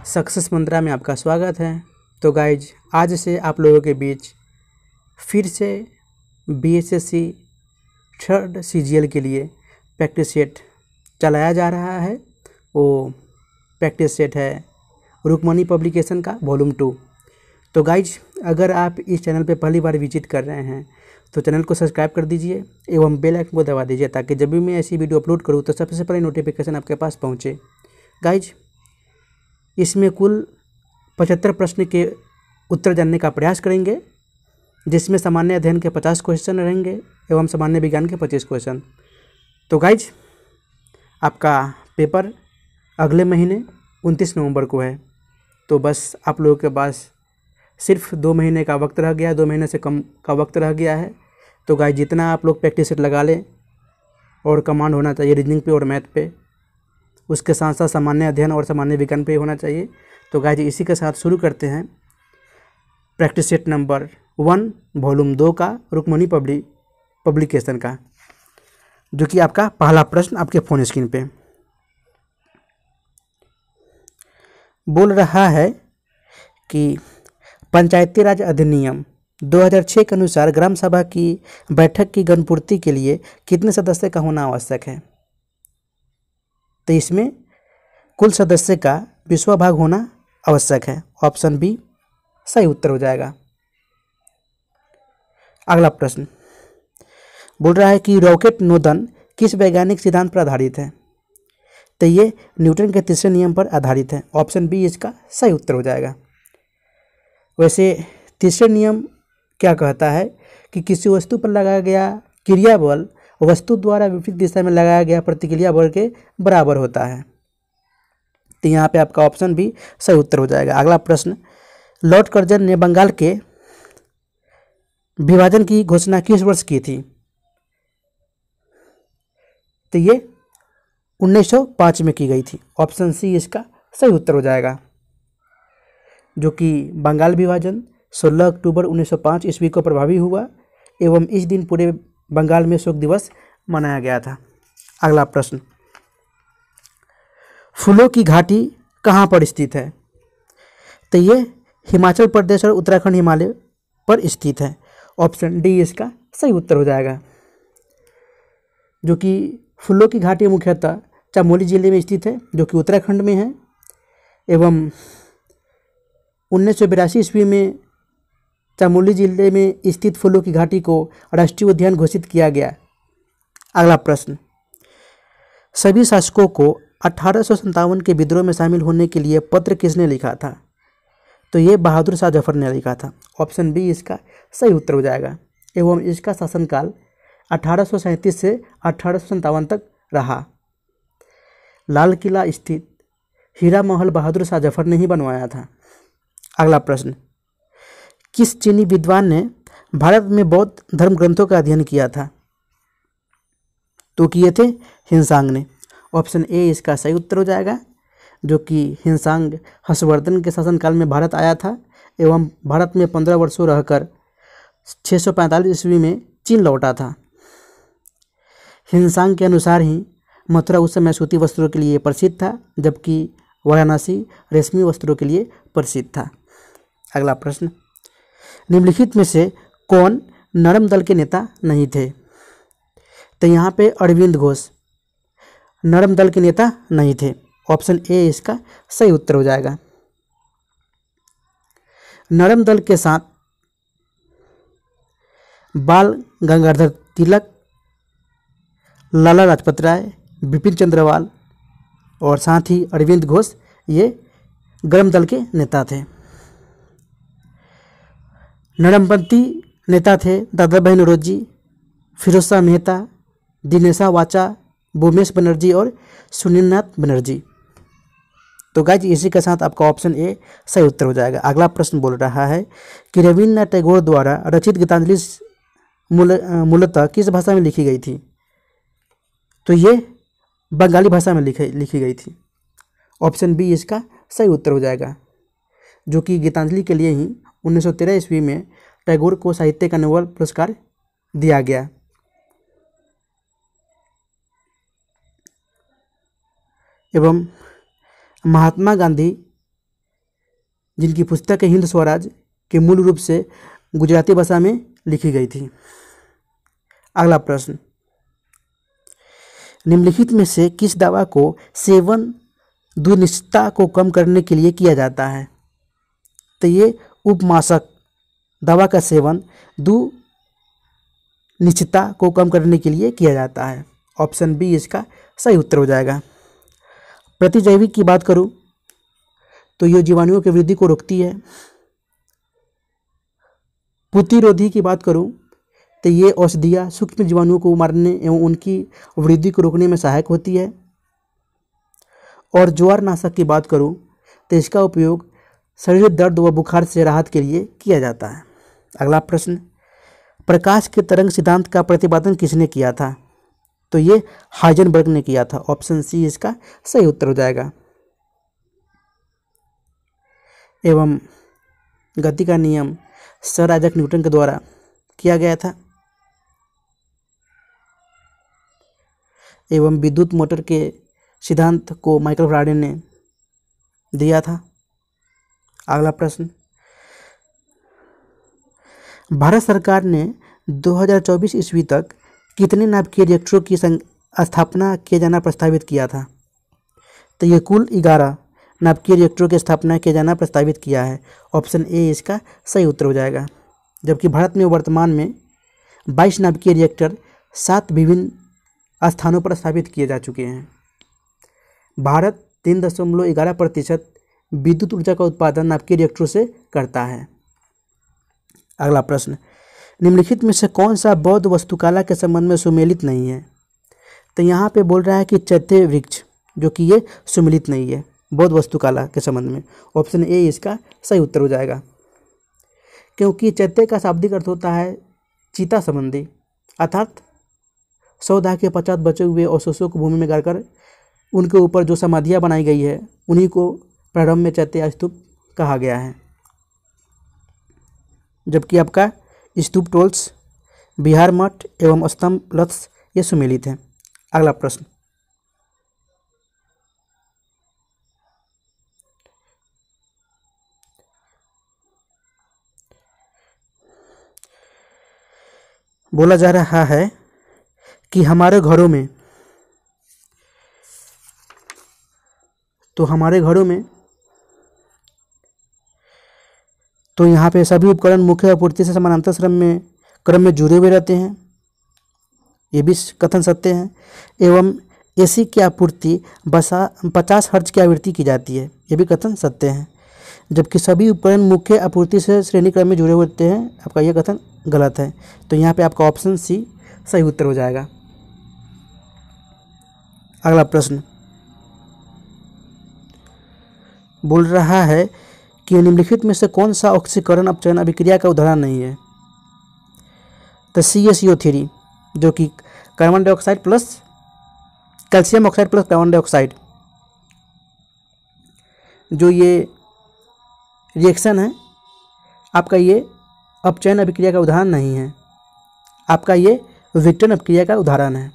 Success मंत्रा में आपका स्वागत है। तो गाइज, आज से आप लोगों के बीच फिर से बीएसएससी थर्ड सीजीएल के लिए प्रैक्टिस सेट चलाया जा रहा है। वो प्रैक्टिस सेट है रुक्मणी पब्लिकेशन का वॉल्यूम 2। तो गाइज, अगर आप इस चैनल पे पहली बार विजिट कर रहे हैं तो चैनल को सब्सक्राइब कर दीजिए एवं बेल आइकन को दबा दीजिए ताकि जब भी मैं ऐसी वीडियो अपलोड करूँ तो सबसे पहले नोटिफिकेशन आपके पास पहुँचे। गाइज, इसमें कुल 75 प्रश्न के उत्तर जानने का प्रयास करेंगे, जिसमें सामान्य अध्ययन के 50 क्वेश्चन रहेंगे एवं सामान्य विज्ञान के 25 क्वेश्चन। तो गाइज, आपका पेपर अगले महीने 29 नवंबर को है। तो बस आप लोगों के पास सिर्फ 2 महीने का वक्त रह गया, 2 महीने से कम का वक्त रह गया है। तो गाइज, जितना आप लोग प्रैक्टिस सेट लगा लें और कमांड होना चाहिए रीजनिंग पे और मैथ पे, उसके साथ साथ सामान्य अध्ययन और सामान्य विज्ञान पे होना चाहिए। तो गाइज, इसी के साथ शुरू करते हैं प्रैक्टिस सेट नंबर 1 वॉल्यूम 2 का रुक्मणी पब्लिकेशन का, जो कि आपका पहला प्रश्न आपके फ़ोन स्क्रीन पे बोल रहा है कि पंचायती राज अधिनियम 2006 के अनुसार ग्राम सभा की बैठक की गणपूर्ति के लिए कितने सदस्य का होना आवश्यक है। तो इसमें कुल सदस्य का 20वां भाग होना आवश्यक है। ऑप्शन बी सही उत्तर हो जाएगा। अगला प्रश्न बोल रहा है कि रॉकेट नोदन किस वैज्ञानिक सिद्धांत पर आधारित है। तो ये न्यूटन के तीसरे नियम पर आधारित है। ऑप्शन बी इसका सही उत्तर हो जाएगा। वैसे तीसरे नियम क्या कहता है कि किसी वस्तु पर लगाया गया क्रिया बल वस्तु द्वारा विपरीत दिशा में लगाया गया प्रतिक्रिया बल के बराबर होता है। तो यहाँ पे आपका ऑप्शन भी सही उत्तर हो जाएगा। अगला प्रश्न, लॉर्ड कर्जन ने बंगाल के विभाजन की घोषणा किस वर्ष की थी। तो ये 1905 में की गई थी। ऑप्शन सी इसका सही उत्तर हो जाएगा, जो कि बंगाल विभाजन 16 अक्टूबर 1905 ईस्वी को प्रभावी हुआ एवं इस दिन पूरे बंगाल में शोक दिवस मनाया गया था। अगला प्रश्न, फूलों की घाटी कहाँ पर स्थित है। तो ये हिमाचल प्रदेश और उत्तराखंड हिमालय पर स्थित है। ऑप्शन डी इसका सही उत्तर हो जाएगा, जो कि फूलों की घाटी मुख्यतः चमोली जिले में स्थित है, जो कि उत्तराखंड में है एवं 1982 ईस्वी में चमोली जिले में स्थित फूलों की घाटी को राष्ट्रीय उद्यान घोषित किया गया। अगला प्रश्न, सभी शासकों को 1857 के विद्रोह में शामिल होने के लिए पत्र किसने लिखा था। तो ये बहादुर शाह जफर ने लिखा था। ऑप्शन बी इसका सही उत्तर हो जाएगा एवं इसका शासनकाल 1837 से 1857 तक रहा। लाल किला स्थित हीरा महल बहादुर शाह जफर ने ही बनवाया था। अगला प्रश्न, किस चीनी विद्वान ने भारत में बौद्ध धर्म ग्रंथों का अध्ययन किया था। तो किए थे हिंसांग ने। ऑप्शन ए इसका सही उत्तर हो जाएगा, जो कि हिंसांग हर्षवर्धन के शासनकाल में भारत आया था एवं भारत में 15 वर्षों रहकर 645 ईस्वी में चीन लौटा था। हिंसांग के अनुसार ही मथुरा उस समय सूती वस्त्रों के लिए प्रसिद्ध था, जबकि वाराणसी रेशमी वस्त्रों के लिए प्रसिद्ध था। अगला प्रश्न, निम्नलिखित में से कौन नरम दल के नेता नहीं थे। तो यहाँ पे अरविंद घोष नरम दल के नेता नहीं थे। ऑप्शन ए इसका सही उत्तर हो जाएगा। नरम दल के साथ बाल गंगाधर तिलक, लाला लाजपत राय, बिपिन चंद्रपाल और साथ ही अरविंद घोष ये गर्म दल के नेता थे। नरमपंथी नेता थे दादा भाई नौरोजी, फिरोज शाह मेहता, दिनेशा वाचा, भूमेश बनर्जी और सुनीलनाथ बनर्जी। तो गाइज, इसी के साथ आपका ऑप्शन ए सही उत्तर हो जाएगा। अगला प्रश्न बोल रहा है कि रविन्द्रनाथ टैगोर द्वारा रचित गीतांजलि मूलतः किस भाषा में लिखी गई थी। तो ये बंगाली भाषा में लिखी गई थी। ऑप्शन बी इसका सही उत्तर हो जाएगा, जो कि गीतांजलि के लिए ही 1913 ईस्वी में टैगोर को साहित्य का नोबेल पुरस्कार दिया गया। एवं महात्मा गांधी जिनकी पुस्तक हिंद स्वराज के मूल रूप से गुजराती भाषा में लिखी गई थी। अगला प्रश्न, निम्नलिखित में से किस दवा को सेवन दुनिश्चितता को कम करने के लिए किया जाता है? तो ये उपमाशक दवा का सेवन दुनिश्चितता को कम करने के लिए किया जाता है। ऑप्शन बी इसका सही उत्तर हो जाएगा। प्रतिजैविक की बात करूं तो ये जीवाणुओं की वृद्धि को रोकती है। प्रतिरोधी की बात करूं तो ये औषधियाँ सूक्ष्म जीवाणुओं को मारने एवं उनकी वृद्धि को रोकने में सहायक होती है। और ज्वारनाशक की बात करूं तो इसका उपयोग शरीर दर्द व बुखार से राहत के लिए किया जाता है। अगला प्रश्न, प्रकाश के तरंग सिद्धांत का प्रतिपादन किसने किया था? तो ये हाइजेनबर्ग ने किया था। ऑप्शन सी इसका सही उत्तर हो जाएगा। एवं गति का नियम सर आइजैक न्यूटन के द्वारा किया गया था। एवं विद्युत मोटर के सिद्धांत को माइकल फैराडे ने दिया था। अगला प्रश्न, भारत सरकार ने 2024 ईस्वी तक कितने नाभिकीय रिएक्टरों की स्थापना किए जाना प्रस्तावित किया था? तो ये कुल 11 नाभिकीय रिएक्टरों की स्थापना किए जाना प्रस्तावित किया है। ऑप्शन ए इसका सही उत्तर हो जाएगा। जबकि भारत में वर्तमान में 22 नाभिकीय रिएक्टर 7 विभिन्न स्थानों पर स्थापित किए जा चुके हैं। भारत 3.11% विद्युत ऊर्जा का उत्पादन नाभिकीय रिएक्टरों से करता है। अगला प्रश्न, निम्नलिखित में से कौन सा बौद्ध वास्तुकला के संबंध में सुमेलित नहीं है? तो यहाँ पे बोल रहा है कि चैत्य वृक्ष, जो कि ये सुमेलित नहीं है बौद्ध वास्तुकला के संबंध में। ऑप्शन ए इसका सही उत्तर हो जाएगा। क्योंकि चैत्य का शाब्दिक अर्थ होता है चीता संबंधी, अर्थात 100 दाह के 50 बचे हुए अवशेषों को भूमि में गाड़कर उनके ऊपर जो समाधियाँ बनाई गई है उन्हीं को प्रारंभ में चैत्य स्तूप कहा गया है। जबकि आपका स्तूप टोल्स, बिहार मठ एवं स्तंभ लक्ष्य ये सुमेलित हैं। अगला प्रश्न, बोला जा रहा है कि हमारे घरों में तो यहाँ पे सभी उपकरण मुख्य आपूर्ति से समानांतर क्रम में जुड़े हुए रहते हैं, ये भी कथन सत्य है। एवं एसी की आपूर्ति 50 हर्ट्ज की आवृत्ति की जाती है, ये भी कथन सत्य है। जबकि सभी उपकरण मुख्य आपूर्ति से श्रेणी क्रम में जुड़े होते हैं, आपका यह कथन गलत है। तो यहाँ पे आपका ऑप्शन सी सही उत्तर हो जाएगा। अगला प्रश्न बोल रहा है कि निम्नलिखित में से कौन सा ऑक्सीकरण अपचयन अभिक्रिया का उदाहरण नहीं है? तो CaCO3, जो कि carbon dioxide plus calcium oxide plus carbon dioxide, जो ये रिएक्शन है आपका, ये अपचयन अभिक्रिया का उदाहरण नहीं है, आपका ये विघटन अभिक्रिया का उदाहरण है।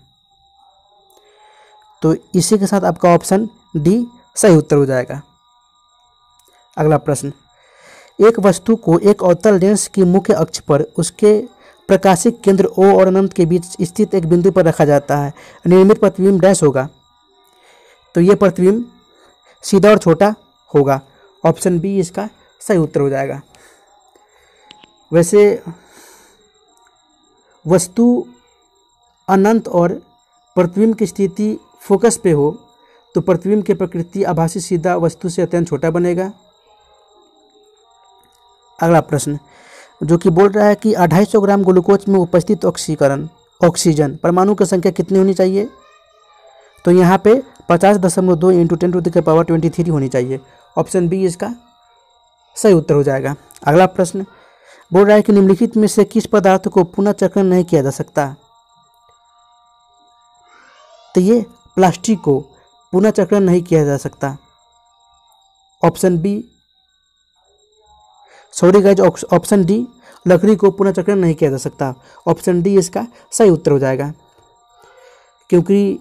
तो इसी के साथ आपका ऑप्शन डी सही उत्तर हो जाएगा। अगला प्रश्न, एक वस्तु को एक अवतल लेंस की मुख्य अक्ष पर उसके प्रकाशिक केंद्र O और अनंत के बीच स्थित एक बिंदु पर रखा जाता है। निर्मित प्रतिबिंब डैश होगा। तो ये प्रतिबिंब सीधा और छोटा होगा। ऑप्शन बी इसका सही उत्तर हो जाएगा। वैसे वस्तु अनंत और प्रतिबिंब की स्थिति फोकस पे हो तो प्रतिबिंब की प्रकृति आभासी सीधा वस्तु से अत्यंत छोटा बनेगा। अगला प्रश्न जो कि बोल रहा है कि 250 ग्राम ग्लूकोज में उपस्थित ऑक्सीजन परमाणु की संख्या कितनी होनी चाहिए? तो यहाँ पे 50.2 × 10⁻23 होनी चाहिए। ऑप्शन बी इसका सही उत्तर हो जाएगा। अगला प्रश्न बोल रहा है कि निम्नलिखित में से किस पदार्थ को पुनः चक्रण नहीं किया जा सकता? तो ये प्लास्टिक को पुनः चक्रण नहीं किया जा सकता। Option B, sorry guys, option D, लकड़ी को पुनः चक्रण नहीं किया जा सकता। ऑप्शन डी इसका सही उत्तर हो जाएगा, क्योंकि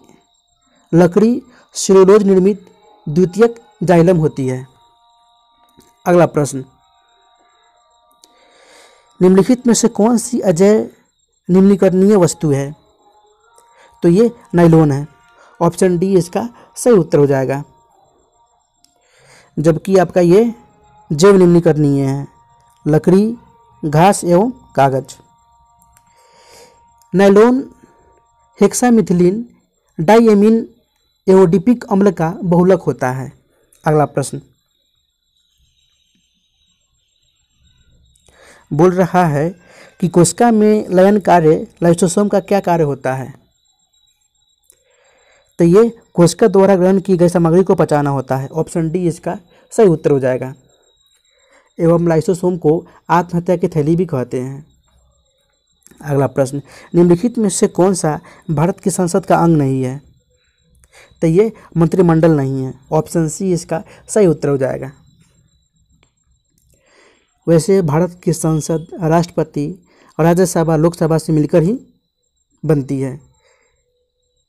लकड़ी सेलुलोज निर्मित द्वितीयक जाइलम होती है। अगला प्रश्न, निम्नलिखित में से कौन सी अजैव निम्नीकरणीय वस्तु है? तो ये नाइलॉन है। ऑप्शन डी इसका सही उत्तर हो जाएगा। जबकि आपका ये जैव निम्नीकरणीय है, लकड़ी, घास एवं कागज। नाइलॉन हेक्सामिथिलीन डाइएमीन एओडिपिक अम्ल का बहुलक होता है। अगला प्रश्न बोल रहा है कि कोशिका में लयन कार्य लाइसोसोम का क्या कार्य होता है? तो ये कोशिका द्वारा ग्रहण की गई सामग्री को पचाना होता है। ऑप्शन डी इसका सही उत्तर हो जाएगा। एवं लाइसोसोम को आत्महत्या की थैली भी कहते हैं। अगला प्रश्न, निम्नलिखित में से कौन सा भारत की संसद का अंग नहीं है? तो ये मंत्रिमंडल नहीं है। ऑप्शन सी इसका सही उत्तर हो जाएगा। वैसे भारत की संसद राष्ट्रपति और राज्यसभा लोकसभा से मिलकर ही बनती है,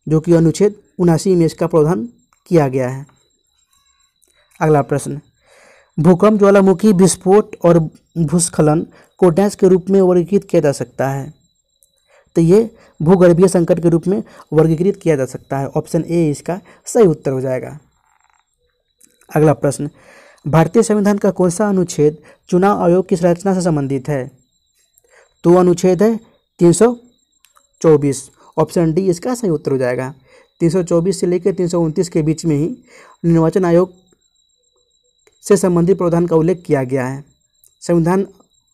जो कि अनुच्छेद 79 में इसका प्रावधान किया गया है। अगला प्रश्न, भूकंप, ज्वालामुखी विस्फोट और भूस्खलन को डैश के रूप में वर्गीकृत किया जा सकता है? तो ये भूगर्भीय संकट के रूप में वर्गीकृत किया जा सकता है। ऑप्शन ए इसका सही उत्तर हो जाएगा। अगला प्रश्न, भारतीय संविधान का कौन सा अनुच्छेद चुनाव आयोग की संरचना से संबंधित है? तो अनुच्छेद है 324। ऑप्शन डी इसका सही उत्तर हो जाएगा। 324 से लेकर 329 के बीच में ही निर्वाचन आयोग से संबंधित प्रावधान का उल्लेख किया गया है संविधान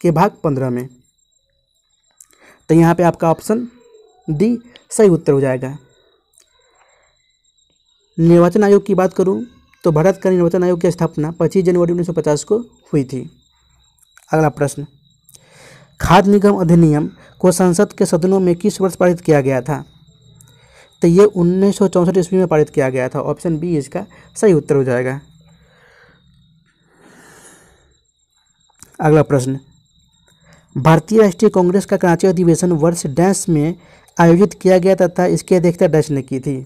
के भाग 15 में। तो यहाँ पे आपका ऑप्शन डी सही उत्तर हो जाएगा। निर्वाचन आयोग की बात करूँ तो भारत का निर्वाचन आयोग की स्थापना 25 जनवरी 1950 को हुई थी। अगला प्रश्न, खाद्य निगम अधिनियम को संसद के सदनों में किस वर्ष पारित किया गया था? तो ये 1964 ईस्वी में पारित किया गया था। ऑप्शन बी इसका सही उत्तर हो जाएगा। अगला प्रश्न, भारतीय राष्ट्रीय कांग्रेस का कराची अधिवेशन वर्ष डैश में आयोजित किया गया तथा इसकी अध्यक्षता डैश ने की थी?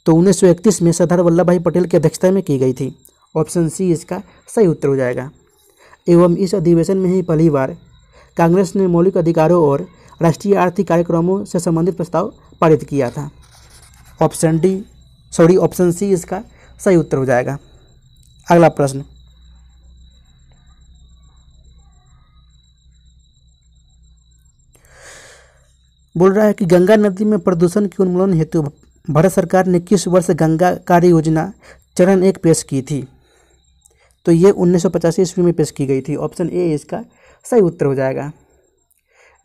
तो 1931 में सरदार वल्लभ भाई पटेल की अध्यक्षता में की गई थी। ऑप्शन सी इसका सही उत्तर हो जाएगा। एवं इस अधिवेशन में ही पहली बार कांग्रेस ने मौलिक अधिकारों और राष्ट्रीय आर्थिक कार्यक्रमों से संबंधित प्रस्ताव पारित किया था। ऑप्शन सी इसका सही उत्तर हो जाएगा। अगला प्रश्न, बोल रहा है कि गंगा नदी में प्रदूषण के उन्मूलन हेतु भारत सरकार ने किस वर्ष गंगा कार्य योजना चरण 1 पेश की थी? तो ये 1985 ईस्वी में पेश की गई थी। ऑप्शन ए इसका सही उत्तर हो जाएगा,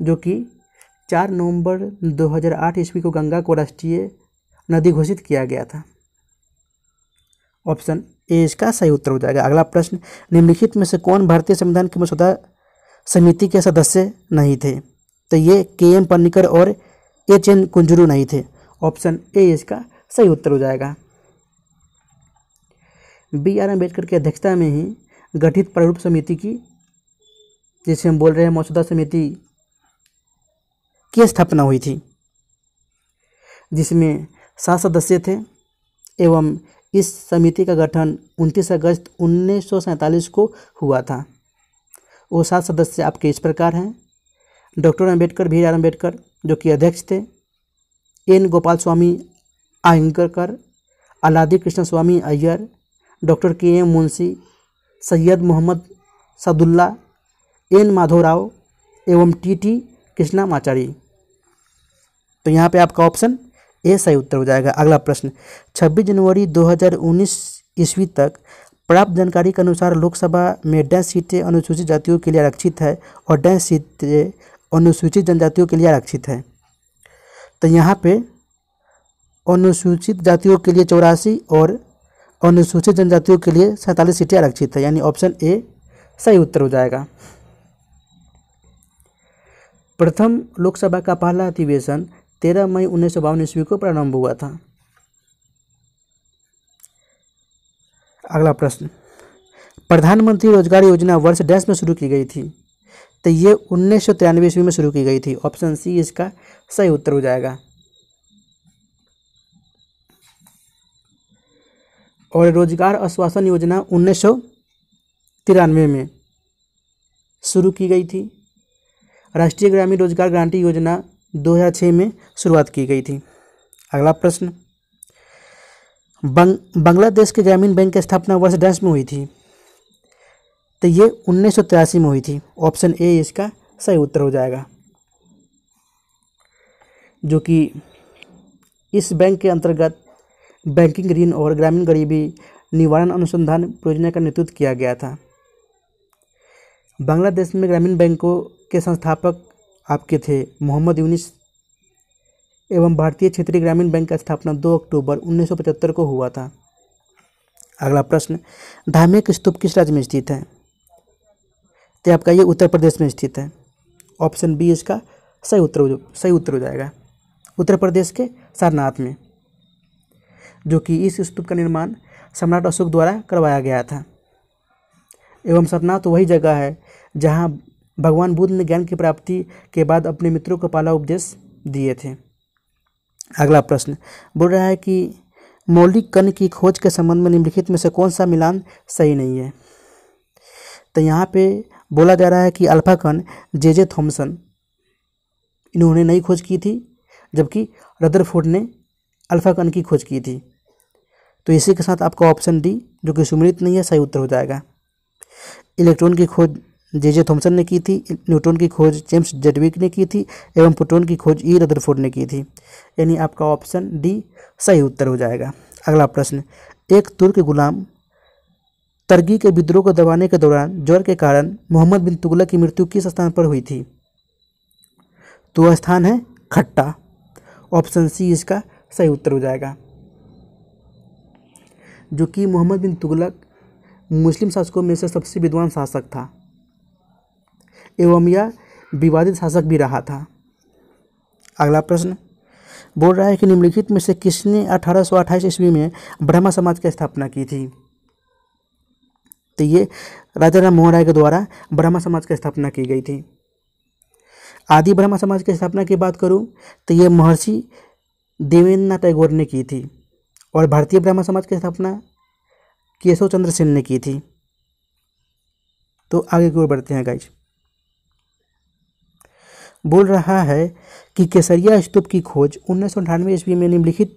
जो कि 4 नवंबर 2008 ईस्वी को गंगा को राष्ट्रीय नदी घोषित किया गया था। ऑप्शन ए इसका सही उत्तर हो जाएगा। अगला प्रश्न, निम्नलिखित में से कौन भारतीय संविधान की मसौदा समिति के सदस्य नहीं थे? तो ये के.एम. पन्नीकर और एच.एन. कुंजरू नहीं थे। ऑप्शन ए इसका सही उत्तर हो जाएगा। बी.आर. अम्बेडकर की अध्यक्षता में ही गठित प्रारूप समिति की, जिसे हम बोल रहे हैं मसौदा समिति, की स्थापना हुई थी, जिसमें 7 सदस्य थे। एवं इस समिति का गठन 29 अगस्त 1947 को हुआ था। वो 7 सदस्य आपके इस प्रकार हैं: डॉक्टर अम्बेडकर, बी.आर. अम्बेडकर जो कि अध्यक्ष थे, N. Gopal Swami Ayyangarkar, Alladi Krishna Swami Ayyar, doctor K M. Munshi, Syed Mohammad Saadulla, N. Madhavrao एवं टी.टी. कृष्णामाचारी। तो यहाँ पे आपका ऑप्शन ए सही उत्तर हो जाएगा। अगला प्रश्न, 26 जनवरी 2019 ईस्वी तक प्राप्त जानकारी के अनुसार लोकसभा में डैश सीटें अनुसूचित जातियों के लिए आरक्षित है और डैश सीटें अनुसूचित जनजातियों के लिए आरक्षित है। तो यहाँ पे अनुसूचित जातियों के लिए 84 और अनुसूचित जनजातियों के लिए 47 सीटें आरक्षित है, यानी ऑप्शन ए सही उत्तर हो जाएगा। प्रथम लोकसभा का पहला अधिवेशन 13 मई 1952 ईस्वी को प्रारंभ हुआ था। अगला प्रश्न, प्रधानमंत्री रोजगार योजना वर्ष डैश में शुरू की गई थी? तो ये 1993 ईस्वी में शुरू की गई थी। ऑप्शन सी इसका सही उत्तर हो जाएगा। और रोजगार आश्वासन योजना 93 में शुरू की गई थी। राष्ट्रीय ग्रामीण रोजगार गारंटी योजना 2006 में शुरुआत की गई थी। अगला प्रश्न, बांग्लादेश के ग्रामीण बैंक की स्थापना वर्ष डैश में हुई थी? तो ये 1983 में हुई थी। ऑप्शन ए इसका सही उत्तर हो जाएगा। जो कि इस बैंक के अंतर्गत बैंकिंग ऋण और ग्रामीण गरीबी निवारण अनुसंधान परियोजना का नेतृत्व किया गया था। बांग्लादेश में ग्रामीण बैंकों के संस्थापक आपके थे मोहम्मद यूनिस एवं भारतीय क्षेत्रीय ग्रामीण बैंक का स्थापना 2 अक्टूबर 1975 को हुआ था। अगला प्रश्न, धार्मिक स्तूप किस राज्य में स्थित है? तो आपका ये उत्तर प्रदेश में स्थित है। ऑप्शन बी इसका सही उत्तर हो जाएगा। उत्तर प्रदेश के सारनाथ में, जो कि इस स्तूप का निर्माण सम्राट अशोक द्वारा करवाया गया था। एवं सारनाथ वही जगह है जहां भगवान बुद्ध ने ज्ञान की प्राप्ति के बाद अपने मित्रों को पहला उपदेश दिए थे। अगला प्रश्न बोल रहा है कि मौलिक कण की खोज के संबंध में निम्नलिखित में से कौन सा मिलान सही नहीं है? तो यहाँ पे बोला जा रहा है कि अल्फा कण जे थॉमसन इन्होंने नई खोज की थी, जबकि रदरफोर्ड ने अल्फा कण की खोज की थी। तो इसी के साथ आपका ऑप्शन डी, जो कि सुमेलित नहीं है, सही उत्तर हो जाएगा। इलेक्ट्रॉन की खोज जे थॉमसन ने की थी, न्यूट्रॉन की खोज जेम्स जेडविक ने की थी एवं प्रोटॉन की खोज ई रदरफोर्ड ने की थी। यानी आपका ऑप्शन डी सही उत्तर हो जाएगा। अगला प्रश्न, एक तुर्क गुलाम तरगी के विद्रोह को दबाने के दौरान ज्वर के कारण मोहम्मद बिन तुगलक की मृत्यु किस स्थान पर हुई थी? तो वह स्थान है खट्टा। ऑप्शन सी इसका सही उत्तर हो जाएगा। जो कि मोहम्मद बिन तुगलक मुस्लिम शासकों में से सबसे विद्वान शासक था एवं यह विवादित शासक भी रहा था। अगला प्रश्न बोल रहा है कि निम्नलिखित में से किसने 1828 ईस्वी में ब्रह्मा समाज की स्थापना की थी? तो ये राजा राम मोहन राय के द्वारा ब्रह्मा समाज की स्थापना की गई थी। आदि ब्रह्मा समाज की स्थापना की बात करूं तो ये महर्षि देवेंद्रनाथ टैगोर ने की थी और भारतीय ब्रह्मा समाज की स्थापना केशव चंद्र सेन ने की थी। तो आगे की ओर बढ़ते हैं गाइज। बोल रहा है कि केसरिया स्तूप की खोज 1998 ईस्वी में निम्नलिखित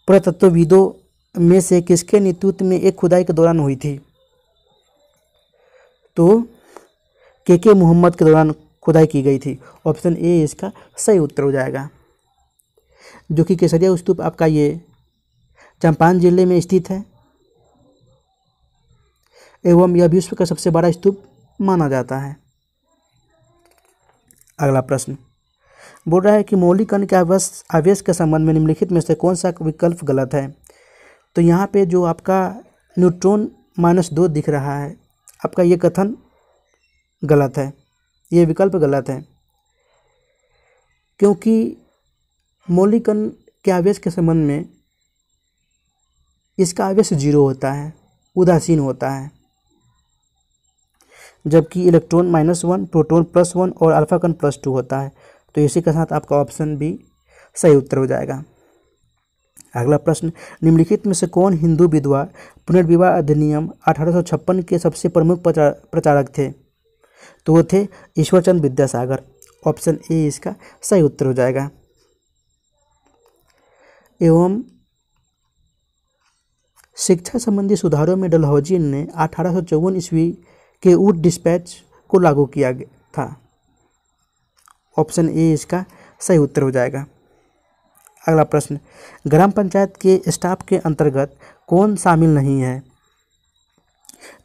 पुरातत्वविदों में से किसके नेतृत्व में एक खुदाई के दौरान हुई थी? तो के मोहम्मद के दौरान खुदाई की गई थी। ऑप्शन ए इसका सही उत्तर हो जाएगा। जो कि केसरिया स्तूप आपका ये चंपारण जिले में स्थित है एवं यह विश्व का सबसे बड़ा स्तूप माना जाता है। अगला प्रश्न बोल रहा है कि मौलिक कण के आवेश के संबंध में निम्नलिखित में से कौन सा विकल्प गलत है? तो यहाँ पे जो आपका न्यूट्रॉन -2 दिख रहा है, आपका ये कथन गलत है, ये विकल्प गलत है, क्योंकि मौलिक कण के आवेश के संबंध में इसका आवेश 0 होता है, उदासीन होता है, जबकि इलेक्ट्रॉन -1, प्रोटॉन +1 और अल्फा कण +2 होता है। तो इसी के साथ आपका ऑप्शन बी सही उत्तर हो जाएगा। अगला प्रश्न, निम्नलिखित में से कौन हिंदू विधवा पुनर्विवाह अधिनियम 1856 के सबसे प्रमुख प्रचारक थे? तो वो थे ईश्वरचंद विद्यासागर। ऑप्शन ए इसका सही उत्तर हो जाएगा। एवं शिक्षा संबंधी सुधारों में डलहौजी ने 1854 ईस्वी के ऊट डिस्पैच को लागू किया था। ऑप्शन ए इसका सही उत्तर हो जाएगा। अगला प्रश्न, ग्राम पंचायत के स्टाफ के अंतर्गत कौन शामिल नहीं है?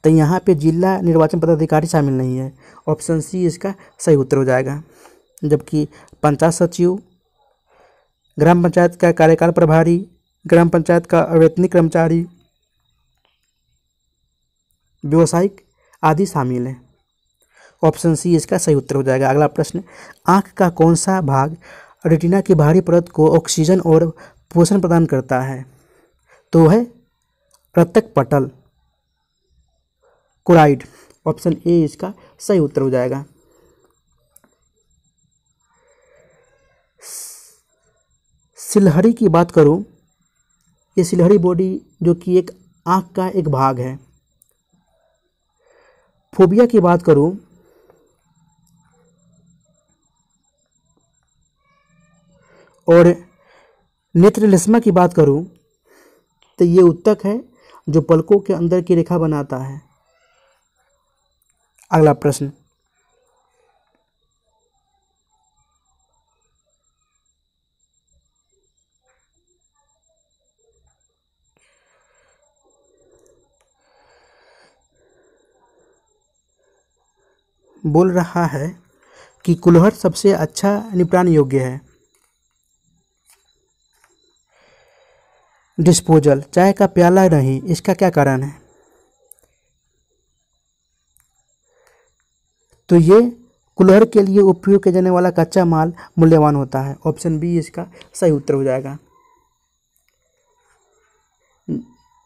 तो यहाँ पे जिला निर्वाचन पदाधिकारी शामिल नहीं है। ऑप्शन सी इसका सही उत्तर हो जाएगा। जबकि पंचायत सचिव, ग्राम पंचायत का कार्यकाल प्रभारी, ग्राम पंचायत का अवैतनिक कर्मचारी, व्यावसायिक आदि शामिल है। ऑप्शन सी इसका सही उत्तर हो जाएगा। अगला प्रश्न, आँख का कौन सा भाग रेटिना की बाहरी परत को ऑक्सीजन और पोषण प्रदान करता है? तो है प्रत्यक पटल, कोराइड। ऑप्शन ए इसका सही उत्तर हो जाएगा। सिलहरी की बात करूं, ये सिलहरी बॉडी जो कि एक आँख का एक भाग है, फोबिया की बात करूं और नेत्रलेस्मा की बात करूं तो ये उत्तक है जो पलकों के अंदर की रेखा बनाता है। अगला प्रश्न, बोल रहा है कि कुल्हड़ सबसे अच्छा निपटान योग्य है। डिस्पोजल, चाय का प्याला नहीं, इसका क्या कारण है? तो ये कुल्हड़ के लिए उपयोग किया जाने वाला कच्चा माल मूल्यवान होता है। ऑप्शन बी इसका सही उत्तर हो जाएगा।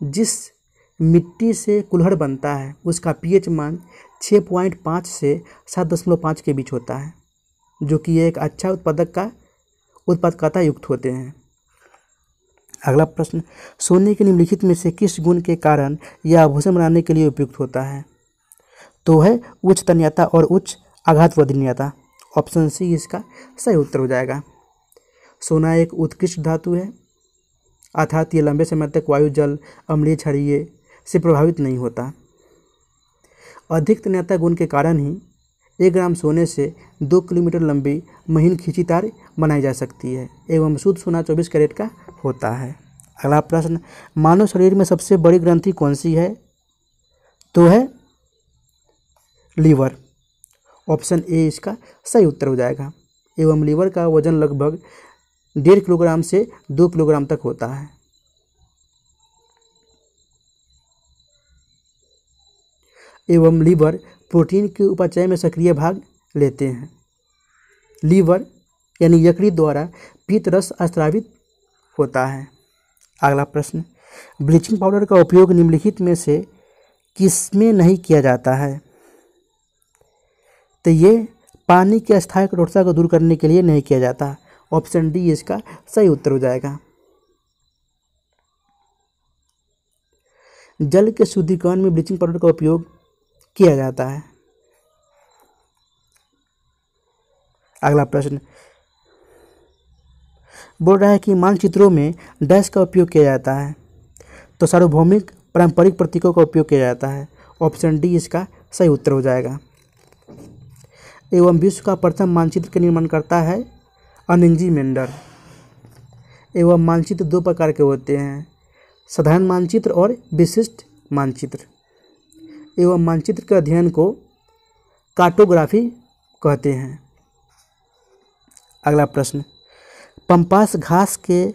जिस मिट्टी से कुल्हड़ बनता है उसका पीएच मान 6.5 से 7.5 के बीच होता है, जो कि एक अच्छा उत्पादकता युक्त होते हैं। अगला प्रश्न, सोने के निम्नलिखित में से किस गुण के कारण यह आभूषण बनाने के लिए उपयुक्त होता है? तो है उच्च तन्यता और उच्च आघात वजनीयता। ऑप्शन सी इसका सही उत्तर हो जाएगा। सोना एक उत्कृष्ट धातु है, अर्थात ये लंबे समय तक वायु, जल, अम्लीय क्षारीय से प्रभावित नहीं होता। अधिक तन्यता गुण के कारण ही 1 ग्राम सोने से 2 किलोमीटर लंबी महीन खींची तार बनाई जा सकती है एवं शुद्ध सोना 24 कैरेट का होता है। अगला प्रश्न, मानव शरीर में सबसे बड़ी ग्रंथि कौन सी है? तो है लीवर। ऑप्शन ए इसका सही उत्तर हो जाएगा। एवं लीवर का वजन लगभग 1.5 किलोग्राम से 2 किलोग्राम तक होता है। एवं लीवर प्रोटीन के उपापचय में सक्रिय भाग लेते हैं। लीवर यानी यकृत द्वारा पित्त रस स्रावित होता है। अगला प्रश्न, ब्लीचिंग पाउडर का उपयोग निम्नलिखित में से किसमें नहीं किया जाता है? तो ये पानी के अस्थायी कठोरता को दूर करने के लिए नहीं किया जाता। ऑप्शन डी इसका सही उत्तर हो जाएगा। जल के शुद्धिकरण में ब्लीचिंग पाउडर का उपयोग किया जाता है। अगला प्रश्न बोल रहा है कि मानचित्रों में डैश का उपयोग किया जाता है। तो सार्वभौमिक पारंपरिक प्रतीकों का उपयोग किया जाता है। ऑप्शन डी इसका सही उत्तर हो जाएगा। एवं विश्व का प्रथम मानचित्र का निर्माण करता है अनिंग्जी मेंडर। एवं मानचित्र 2 प्रकार के होते हैं, साधारण मानचित्र और विशिष्ट मानचित्र। एवं मानचित्र के अध्ययन को कार्टोग्राफी कहते हैं। अगला प्रश्न, पंपास घास के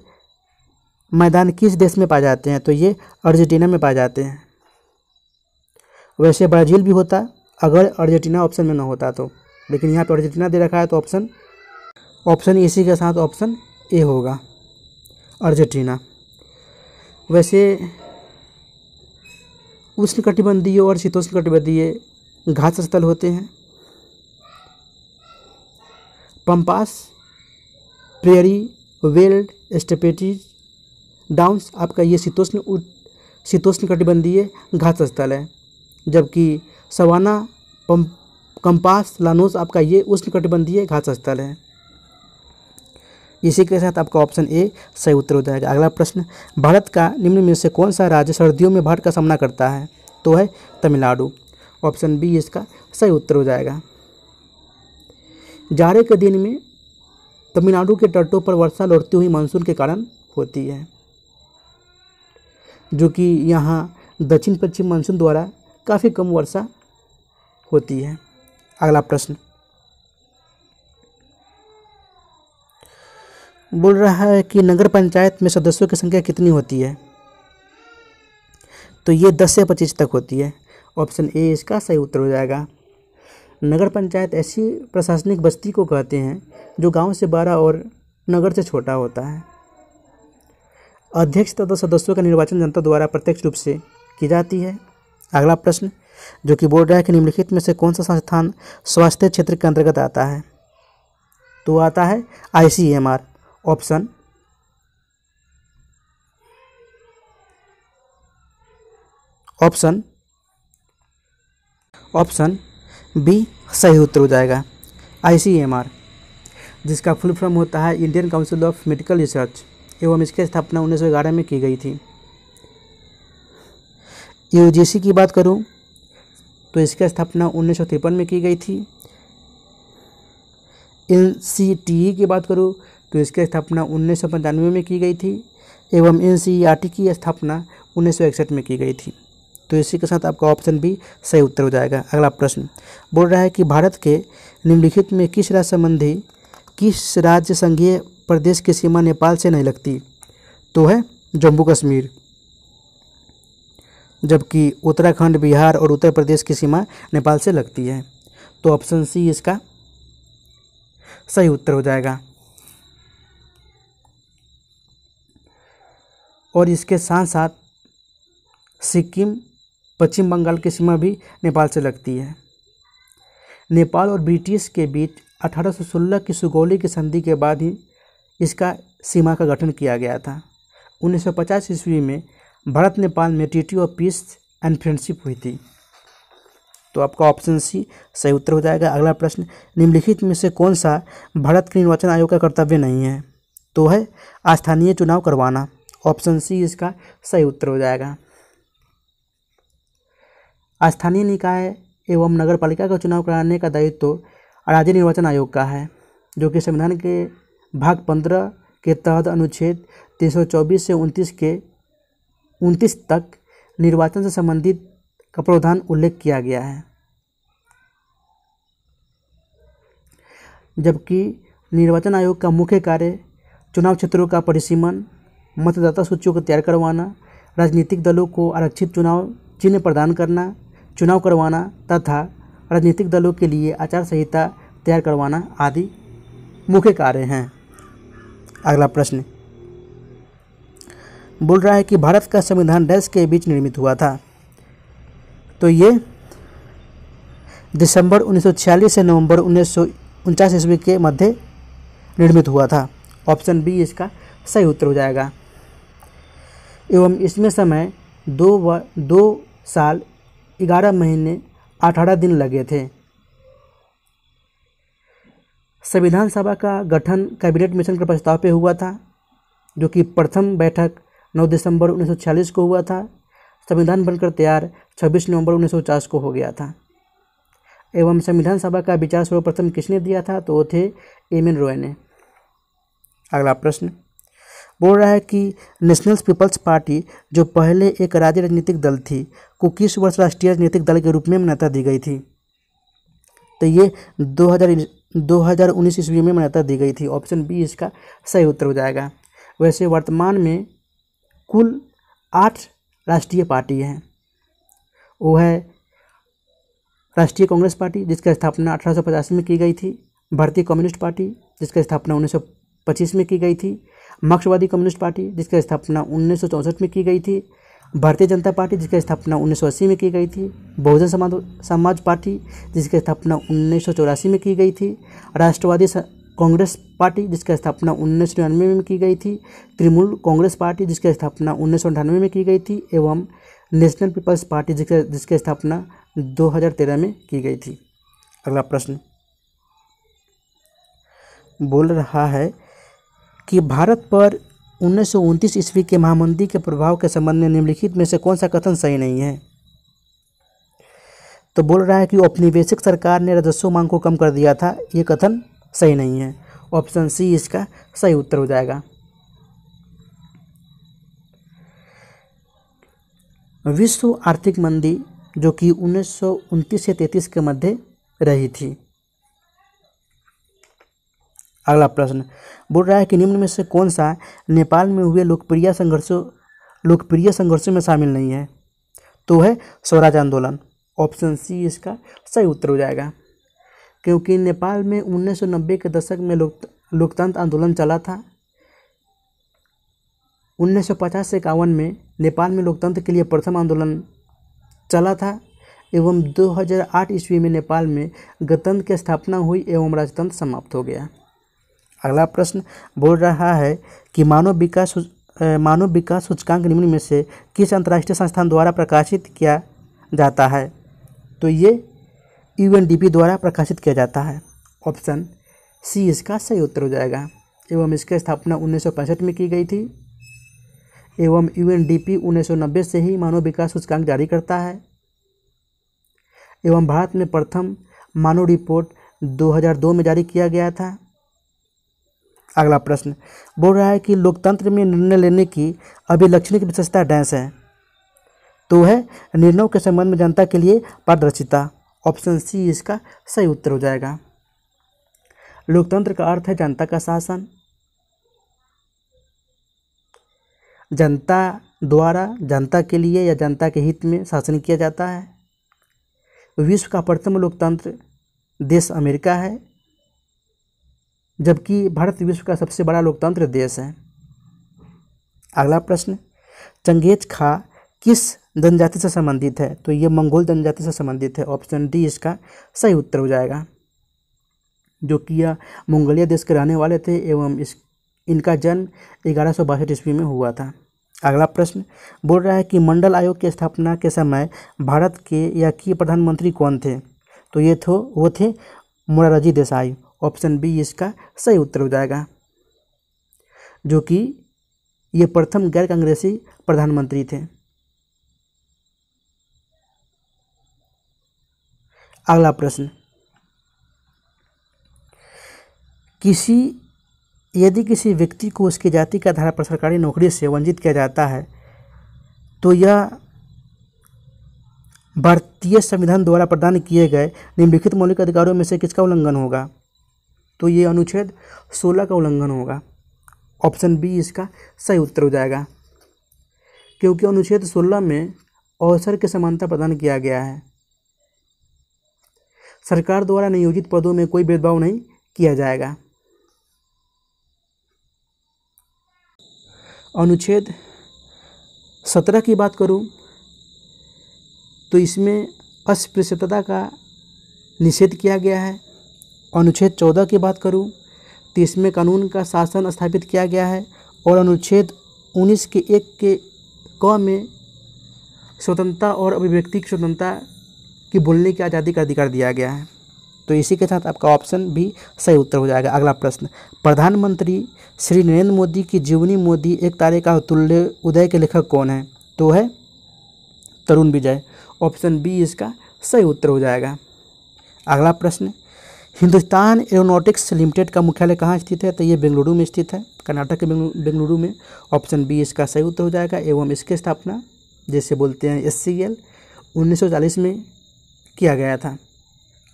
मैदान किस देश में पाए जाते हैं? तो ये अर्जेंटीना में पाए जाते हैं। वैसे ब्राज़ील भी होता अगर अर्जेंटीना ऑप्शन में ना होता तो, लेकिन यहाँ पे अर्जेंटीना दे रखा है तो ऑप्शन इसी के साथ ऑप्शन ए होगा, अर्जेंटीना। वैसे उष्णकटिबंधीय और शीतोष्णकटिबंधीय घास स्थल होते हैं। पंपास, प्रेयरी, वेल्ड, स्टेपेटीज, डाउन्स आपका ये शीतोष्णकटिबंधीय घास स्थल है, जबकि सवाना, कंपास, लानोस आपका ये उष्णकटिबंधीय घास स्थल है। इसी के साथ आपका ऑप्शन ए सही उत्तर हो जाएगा। अगला प्रश्न, भारत का निम्न में से कौन सा राज्य सर्दियों में बाढ़ का सामना करता है? तो है तमिलनाडु। ऑप्शन बी इसका सही उत्तर हो जाएगा। जाड़े के दिन में तमिलनाडु के तटों पर वर्षा लौटती हुई मानसून के कारण होती है, जो कि यहाँ दक्षिण पश्चिम मानसून द्वारा काफ़ी कम वर्षा होती है। अगला प्रश्न बोल रहा है कि नगर पंचायत में सदस्यों की संख्या कितनी होती है? तो ये 10 से 25 तक होती है। ऑप्शन ए इसका सही उत्तर हो जाएगा। नगर पंचायत ऐसी प्रशासनिक बस्ती को कहते हैं जो गांव से बड़ा और नगर से छोटा होता है। अध्यक्ष तथा सदस्यों का निर्वाचन जनता द्वारा प्रत्यक्ष रूप से की जाती है। अगला प्रश्न जो कि बोल रहा है कि निम्नलिखित में से कौन सा संस्थान स्वास्थ्य क्षेत्र के अंतर्गत आता है? तो आता है ICMR। ऑप्शन बी सही उत्तर हो जाएगा। ICMR, जिसका फुल फॉर्म होता है Indian council of medical research, एवं इसकी स्थापना 1911 में की गई थी। UGC की बात करूं तो इसकी स्थापना 1953 में की गई थी। NCTE की बात करूं तो इसकी स्थापना 1995 में की गई थी, एवं NCERT की स्थापना 1961 में की गई थी। तो इसी के साथ आपका ऑप्शन बी सही उत्तर हो जाएगा। अगला प्रश्न बोल रहा है कि भारत के निम्नलिखित में किस राज्य संघीय प्रदेश की सीमा नेपाल से नहीं लगती? तो है जम्मू कश्मीर, जबकि उत्तराखंड, बिहार और उत्तर प्रदेश की सीमा नेपाल से लगती है। तो ऑप्शन सी इसका सही उत्तर हो जाएगा। और इसके साथ साथ सिक्किम, पश्चिम बंगाल की सीमा भी नेपाल से लगती है। नेपाल और ब्रिटिश के बीच 1816 की सुगौली की संधि के बाद ही इसका सीमा का गठन किया गया था। 1950 ईस्वी में भारत नेपाल में treaty of peace and friendship हुई थी। तो आपका ऑप्शन सी सही उत्तर हो जाएगा। अगला प्रश्न, निम्नलिखित में से कौन सा भारत के निर्वाचन आयोग का कर्तव्य नहीं है? तो है स्थानीय चुनाव करवाना। ऑप्शन सी इसका सही उत्तर हो जाएगा। स्थानीय निकाय एवं नगर पालिका का चुनाव कराने का दायित्व तो राज्य निर्वाचन आयोग का है, जो कि संविधान के भाग 15 के तहत अनुच्छेद 324 से 29 तक निर्वाचन से संबंधित का प्रावधान उल्लेख किया गया है। जबकि निर्वाचन आयोग का मुख्य कार्य चुनाव क्षेत्रों का परिसीमन, मतदाता सूचियों को तैयार करवाना, राजनीतिक दलों को आरक्षित चुनाव चिन्ह प्रदान करना, चुनाव करवाना तथा राजनीतिक दलों के लिए आचार संहिता तैयार करवाना आदि मुख्य कार्य हैं। अगला प्रश्न बोल रहा है कि भारत का संविधान डैश के बीच निर्मित हुआ था? तो ये दिसंबर 1946 से नवंबर 1949 ईस्वी के मध्य निर्मित हुआ था। ऑप्शन बी इसका सही उत्तर हो जाएगा। एवं इसमें समय 2 साल 11 महीने 18 दिन लगे थे। संविधान सभा का गठन कैबिनेट मिशन के प्रस्ताव पे हुआ था, जो कि प्रथम बैठक 9 दिसंबर 1946 को हुआ था। संविधान बनकर तैयार 26 नवंबर 1949 को हो गया था। एवं संविधान सभा का विचार सर्वप्रथम किसने दिया था? तो वो थे एम.एन. रॉय ने। अगला प्रश्न बोल रहा है कि नेशनल पीपल्स पार्टी, जो पहले एक राज्य राजनीतिक दल थी, को किस वर्ष राष्ट्रीय राजनीतिक दल के रूप में मान्यता दी गई थी? तो ये 2019 ईस्वी में मान्यता दी गई थी। ऑप्शन बी इसका सही उत्तर हो जाएगा। वैसे वर्तमान में कुल 8 राष्ट्रीय पार्टी हैं। वो है राष्ट्रीय कांग्रेस पार्टी, जिसकी स्थापना 1885 में की गई थी। भारतीय कम्युनिस्ट पार्टी, जिसकी स्थापना 1925 में की गई थी। मार्क्सवादी कम्युनिस्ट पार्टी, जिसकी स्थापना 1964 में की गई थी। भारतीय जनता पार्टी, जिसकी स्थापना 1980 में की गई थी। बहुजन समाज पार्टी, जिसकी स्थापना 1984 में की गई थी। राष्ट्रवादी कांग्रेस पार्टी, जिसकी स्थापना 1999 में की गई थी। तृणमूल कांग्रेस पार्टी, जिसकी स्थापना 1998 में की गई थी। एवं नेशनल पीपल्स पार्टी, जिसकी स्थापना 2013 में की गई थी। अगला प्रश्न बोल रहा है कि भारत पर 1929 ईस्वी के महामंदी के प्रभाव के संबंध में निम्नलिखित में से कौन सा कथन सही नहीं है? तो बोल रहा है कि औपनिवेशिक सरकार ने राजस्व मांग को कम कर दिया था। ये कथन सही नहीं है। ऑप्शन सी इसका सही उत्तर हो जाएगा। विश्व आर्थिक मंदी, जो कि 1929 से 33 के मध्य रही थी। अगला प्रश्न बोल रहा है कि निम्न में से कौन सा नेपाल में हुए लोकप्रिय संघर्षों में शामिल नहीं है? तो है स्वराज आंदोलन। ऑप्शन सी इसका सही उत्तर हो जाएगा, क्योंकि नेपाल में 1990 के दशक में लोकतंत्र आंदोलन चला था। 1950 से 51 में नेपाल में लोकतंत्र के लिए प्रथम आंदोलन चला था। एवं 2008 ईस्वी में नेपाल में गणतंत्र की स्थापना हुई एवं राजतंत्र समाप्त हो गया। अगला प्रश्न बोल रहा है कि मानव विकास सूचकांक निम्न में से किस अंतर्राष्ट्रीय संस्थान द्वारा प्रकाशित किया जाता है? तो ये यूएनडीपी द्वारा प्रकाशित किया जाता है। ऑप्शन सी इसका सही उत्तर हो जाएगा। एवं इसकी स्थापना 1965 में की गई थी। एवं यूएनडीपी 1990 से ही मानव विकास सूचकांक जारी करता है। एवं भारत में प्रथम मानव रिपोर्ट 2002 में जारी किया गया था। अगला प्रश्न बोल रहा है कि लोकतंत्र में निर्णय लेने की अभिलक्षणिक विशेषता डैश है। तो है निर्णयों के संबंध में जनता के लिए पारदर्शिता। ऑप्शन सी इसका सही उत्तर हो जाएगा। लोकतंत्र का अर्थ है जनता का शासन। जनता द्वारा जनता के लिए या जनता के हित में शासन किया जाता है। विश्व का प्रथम लोकतंत्र देश अमेरिका है, जबकि भारत विश्व का सबसे बड़ा लोकतंत्र देश है। अगला प्रश्न चंगेज खा किस जनजाति से संबंधित है। तो ये मंगोल जनजाति से संबंधित है। ऑप्शन डी इसका सही उत्तर हो जाएगा, जो कि यह मंगोलिया देश के रहने वाले थे एवं इनका जन्म 1162 ईस्वी में हुआ था। अगला प्रश्न बोल रहा है कि मंडल आयोग की स्थापना के समय भारत के या की प्रधानमंत्री कौन थे। तो वो थे मोरारजी देसाई। ऑप्शन बी इसका सही उत्तर हो जाएगा, जो कि ये प्रथम गैर कांग्रेसी प्रधानमंत्री थे। अगला प्रश्न यदि किसी व्यक्ति को उसकी जाति के आधार पर सरकारी नौकरी से वंचित किया जाता है तो यह भारतीय संविधान द्वारा प्रदान किए गए निम्नलिखित मौलिक अधिकारों में से किसका उल्लंघन होगा। तो ये अनुच्छेद 16 का उल्लंघन होगा। ऑप्शन बी इसका सही उत्तर हो जाएगा, क्योंकि अनुच्छेद 16 में अवसर की समानता प्रदान किया गया है। सरकार द्वारा नियोजित पदों में कोई भेदभाव नहीं किया जाएगा। अनुच्छेद 17 की बात करूं तो इसमें अस्पृश्यता का निषेध किया गया है। अनुच्छेद 14 की बात करूं तो इसमें कानून का शासन स्थापित किया गया है। और अनुच्छेद 19 के 1 के क में स्वतंत्रता और अभिव्यक्ति की स्वतंत्रता की बोलने की आज़ादी का अधिकार दिया गया है। तो इसी के साथ आपका ऑप्शन भी सही उत्तर हो जाएगा। अगला प्रश्न प्रधानमंत्री श्री नरेंद्र मोदी की जीवनी मोदी एक तारे का अतुल्य उदय के लेखक कौन है। तो है तरुण विजय। ऑप्शन बी इसका सही उत्तर हो जाएगा। अगला प्रश्न हिंदुस्तान एरोनॉटिक्स लिमिटेड का मुख्यालय कहाँ स्थित है। तो ये बेंगलुरु में स्थित है, कर्नाटक के बेंगलुरु में। ऑप्शन बी इसका सही उत्तर हो जाएगा। एवं इसकी स्थापना जैसे बोलते हैं SCL 1940 में किया गया था।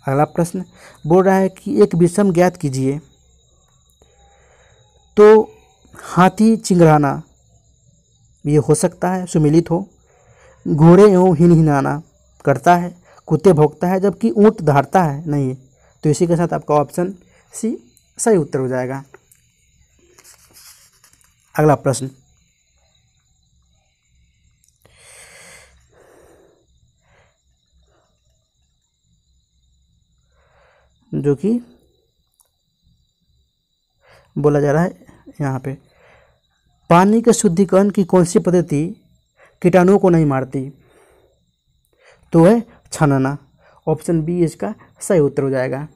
अगला प्रश्न बोल रहा है कि एक विषम ज्ञात कीजिए। तो हाथी चिंगराना ये हो सकता है सुमिलित हो, घोड़े एवं हिनहिनाना करता है, कुत्ते भौंकता है, जबकि ऊँट दहाड़ता है नहीं। तो इसी के साथ आपका ऑप्शन सी सही उत्तर हो जाएगा। अगला प्रश्न जो कि बोला जा रहा है यहाँ पे पानी के शुद्धिकरण की कौन सी पद्धति कीटाणुओं को नहीं मारती। तो है छानना। ऑप्शन बी इसका सही उत्तर हो जाएगा,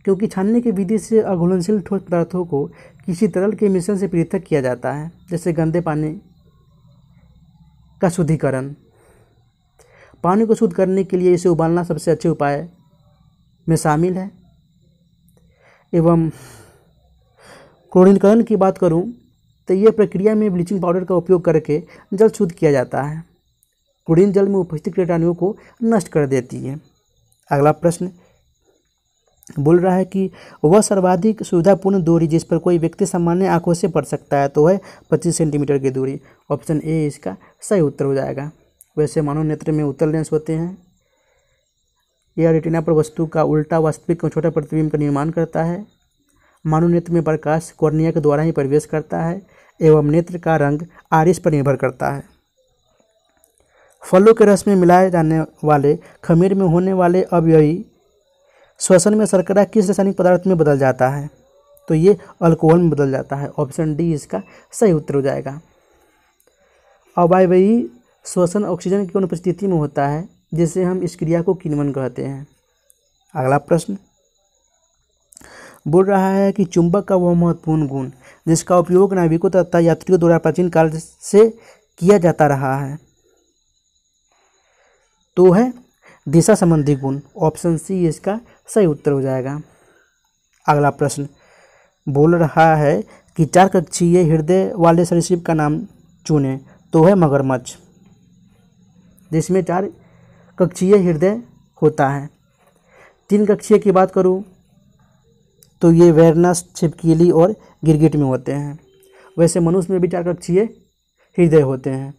क्योंकि छानने की विधि से अघुलनशील ठोस पदार्थों को किसी तरल के मिश्रण से पृथक किया जाता है, जैसे गंदे पानी का शुद्धिकरण। पानी को शुद्ध करने के लिए इसे उबालना सबसे अच्छे उपाय में शामिल है। एवं क्लोरीनीकरण की बात करूं तो यह प्रक्रिया में ब्लीचिंग पाउडर का उपयोग करके जल शुद्ध किया जाता है। क्लोरीन जल में उपस्थित कीटाणुओं को नष्ट कर देती है। अगला प्रश्न बोल रहा है कि वह सर्वाधिक सुविधापूर्ण दूरी जिस पर कोई व्यक्ति सामान्य आंखों से पढ़ सकता है। तो है 25 सेंटीमीटर की दूरी। ऑप्शन ए इसका सही उत्तर हो जाएगा। वैसे मानव नेत्र में उत्तल लेंस होते हैं। यह रेटिना पर वस्तु का उल्टा वास्तविक और छोटा प्रतिबिंब का निर्माण करता है। मानव नेत्र में प्रकाश कॉर्निया के द्वारा ही प्रवेश करता है एवं नेत्र का रंग आरिस पर निर्भर करता है। फलों के रस में मिलाए जाने वाले खमीर में होने वाले अवयवी श्वसन में शर्करा किस रासायनिक पदार्थ में बदल जाता है। तो ये अल्कोहल में बदल जाता है। ऑप्शन डी इसका सही उत्तर हो जाएगा। अवायवीय श्वसन ऑक्सीजन की अनुपस्थिति में होता है जिससे हम इस क्रिया को किण्वन कहते हैं। अगला प्रश्न बोल रहा है कि चुंबक का वह महत्वपूर्ण गुण जिसका उपयोग नाविकों तथा यात्रियों द्वारा प्राचीन काल से किया जाता रहा है, तो है दिशा संबंधी गुण। ऑप्शन सी इसका सही उत्तर हो जाएगा। अगला प्रश्न बोल रहा है कि 4 कक्षीय हृदय वाले सरीसृप का नाम चुनें, तो है मगरमच्छ, जिसमें 4 कक्षीय हृदय होता है। 3 कक्षीय की बात करूं तो ये वैरनस, छिपकली और गिरगिट में होते हैं। वैसे मनुष्य में भी 4 कक्षीय हृदय होते हैं।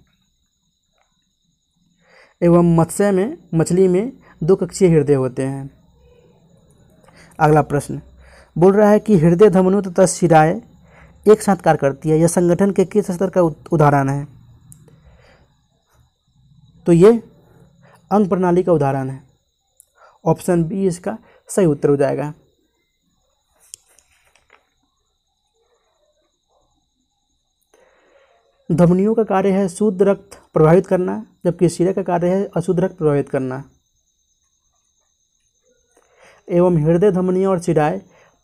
एवं मत्स्य में, मछली में 2 कक्षीय हृदय होते हैं। अगला प्रश्न बोल रहा है कि हृदय, धमनियों तथा शिराएं एक साथ कार्य करती है, यह संगठन के किस स्तर का उदाहरण है? तो ये अंग प्रणाली का उदाहरण है। ऑप्शन बी इसका सही उत्तर हो जाएगा। धमनियों का कार्य है शुद्ध रक्त प्रवाहित करना, जबकि शिरा का कार्य है अशुद्ध रक्त प्रवाहित करना। एवं हृदय, धमनियां और शिराएं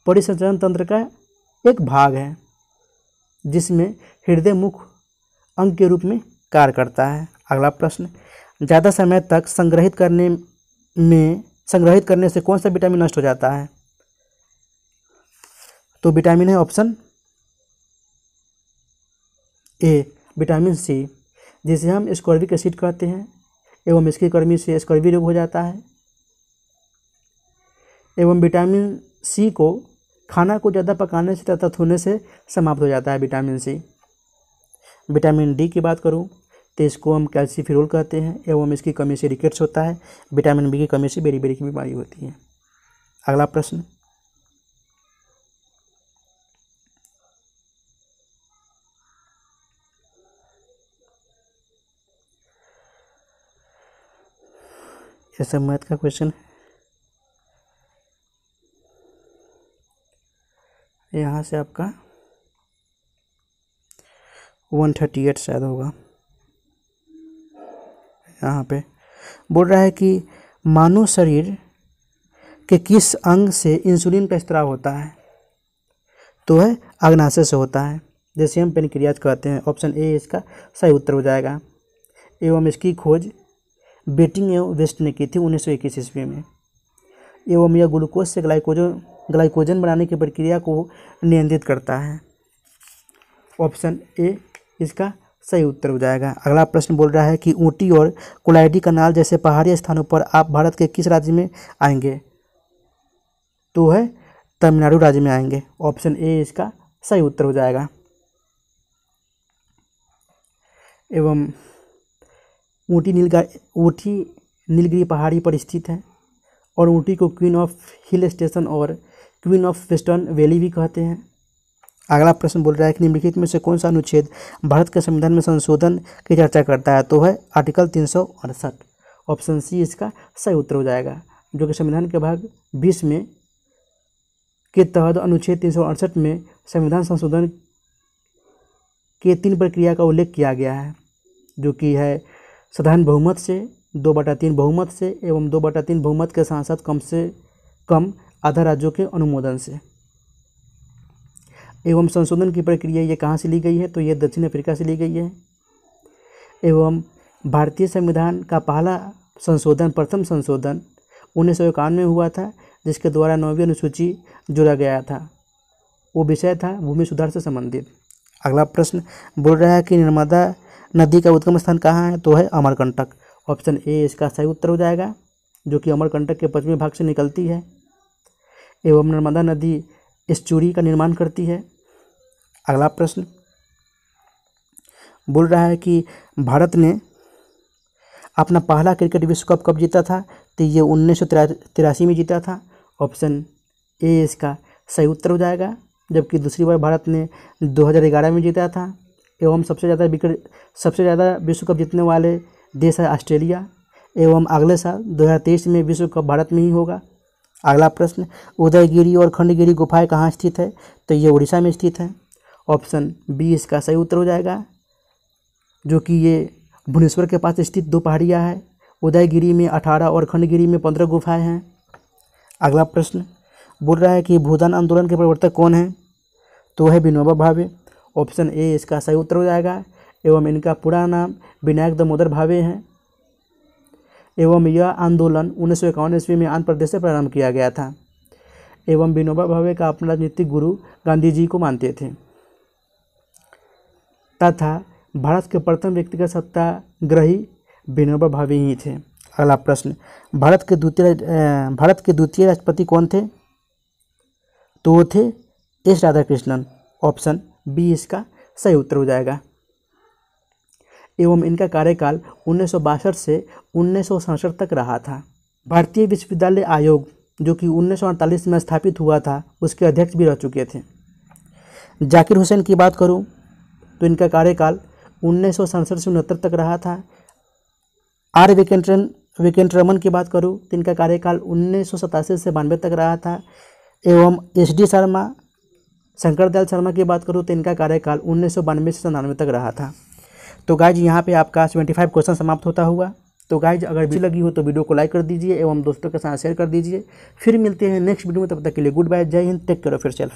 परिसंचरण तंत्र का एक भाग है, जिसमें हृदय मुख्य अंग के रूप में कार्य करता है। अगला प्रश्न ज़्यादा समय तक संग्रहित करने से कौन सा विटामिन नष्ट हो जाता है? तो विटामिन है ऑप्शन ए, विटामिन सी, जिसे हम एस्कॉर्बिक एसिड कहते हैं। एवं इसकी कमी से स्कर्वी रोग हो जाता है। एवं विटामिन सी को खाना को ज़्यादा पकाने से तथा धोने से समाप्त हो जाता है विटामिन सी। विटामिन डी की बात करूं तो इसको हम कैल्सीफेरोल कहते हैं। एवं इसकी कमी से रिकेट्स होता है। विटामिन बी की कमी से बेरी की बीमारी होती है। अगला प्रश्न ये सब मैथ का क्वेश्चन है। यहाँ से आपका 138 शायद होगा। यहाँ पे बोल रहा है कि मानव शरीर के किस अंग से इंसुलिन का स्त्राव होता है? तो है अग्नाशय से होता है, जैसे हम पेनक्रियाज कहते हैं। ऑप्शन ए इसका सही उत्तर हो जाएगा। एवं इसकी खोज बेटिंग एवं वेस्ट ने की थी 1921 ईस्वी में। एवं यह ग्लूकोज से ग्लाइकोजन बनाने की प्रक्रिया को नियंत्रित करता है। ऑप्शन ए इसका सही उत्तर हो जाएगा। अगला प्रश्न बोल रहा है कि ऊटी और कोलाइडी कनाल जैसे पहाड़ी स्थानों पर आप भारत के किस राज्य में आएंगे? तो है तमिलनाडु राज्य में आएंगे। ऑप्शन ए इसका सही उत्तर हो जाएगा। एवं ऊटी नीलगिरी पहाड़ी पर स्थित है और ऊटी को क्वीन ऑफ हिल स्टेशन और क्वीन ऑफ वेस्टर्न वैली भी कहते हैं। अगला प्रश्न बोल रहा है कि निम्नलिखित में से कौन सा अनुच्छेद भारत के संविधान में संशोधन की चर्चा करता है? तो है आर्टिकल 368। ऑप्शन सी इसका सही उत्तर हो जाएगा, जो कि संविधान के भाग 20 में के तहत अनुच्छेद 368 में संविधान संशोधन के 3 प्रक्रिया का उल्लेख किया गया है, जो कि है साधारण बहुमत से, 2/3 बहुमत से एवं 2/3 बहुमत के साथ साथ कम से कम आधा राज्यों के अनुमोदन से। एवं संशोधन की प्रक्रिया ये कहाँ से ली गई है? तो ये दक्षिण अफ्रीका से ली गई है। एवं भारतीय संविधान का प्रथम संशोधन 1951 में हुआ था, जिसके द्वारा 9वीं अनुसूची जोड़ा गया था। वो विषय था भूमि सुधार से संबंधित। अगला प्रश्न बोल रहा है कि नर्मदा नदी का उद्गम स्थान कहाँ है? तो है अमरकंटक। ऑप्शन ए इसका सही उत्तर हो जाएगा, जो कि अमरकंटक के पश्चिमी भाग से निकलती है। एवं नर्मदा नदी एस्चुरी का निर्माण करती है। अगला प्रश्न बोल रहा है कि भारत ने अपना पहला क्रिकेट विश्व कप कब जीता था? तो ये 1983 में जीता था। ऑप्शन ए इसका सही उत्तर हो जाएगा, जबकि दूसरी बार भारत ने 2011 में जीता था। एवं सबसे ज़्यादा विश्व कप जीतने वाले देश है ऑस्ट्रेलिया। एवं अगले साल 2023 में विश्व कप भारत में ही होगा। अगला प्रश्न उदयगिरी और खंडगिरी गुफाएं कहाँ स्थित है? तो ये उड़ीसा में स्थित है। ऑप्शन बी इसका सही उत्तर हो जाएगा, जो कि ये भुवनेश्वर के पास स्थित 2 पहाड़ियाँ हैं, उदयगिरी में 18 और खंडगिरी में 15 गुफाएं हैं। अगला प्रश्न बोल रहा है कि भूदान आंदोलन के प्रवर्तक कौन है, तो वह विनोबा भावे। ऑप्शन ए इसका सही उत्तर हो जाएगा। एवं इनका पूरा नाम विनायक दामोदर भावे है। एवं यह आंदोलन 1951 ईस्वी में आंध्र प्रदेश से प्रारंभ किया गया था। एवं विनोबा भावे का अपना राजनीतिक गुरु गांधी जी को मानते थे तथा भारत के प्रथम व्यक्तिगत सत्याग्रही विनोबा भावे ही थे। अगला प्रश्न भारत के द्वितीय राष्ट्रपति कौन थे, तो वो थे एस राधाकृष्णन। ऑप्शन बी इसका सही उत्तर हो जाएगा। एवं इनका कार्यकाल 1962 से 1967 तक रहा था। भारतीय विश्वविद्यालय आयोग जो कि 1948 में स्थापित हुआ था, उसके अध्यक्ष भी रह चुके थे। जाकिर हुसैन की बात करूं तो इनका कार्यकाल 1967 से 69 तक रहा था। आर वेंकटरमन की बात करूं तो इनका कार्यकाल 1987 से 92 तक रहा था। एवं एस डी शर्मा, शंकर दयाल शर्मा की बात करूं तो इनका कार्यकाल 1992 से 97 तक रहा था। तो गाइज यहाँ पे आपका 75 क्वेश्चन समाप्त होता हुआ। तो गाइज अगर वीडियो लगी हो तो वीडियो को लाइक कर दीजिए एवं दोस्तों के साथ शेयर कर दीजिए। फिर मिलते हैं नेक्स्ट वीडियो में, तब तक के लिए गुड बाय, जय Hind, take care of yourself.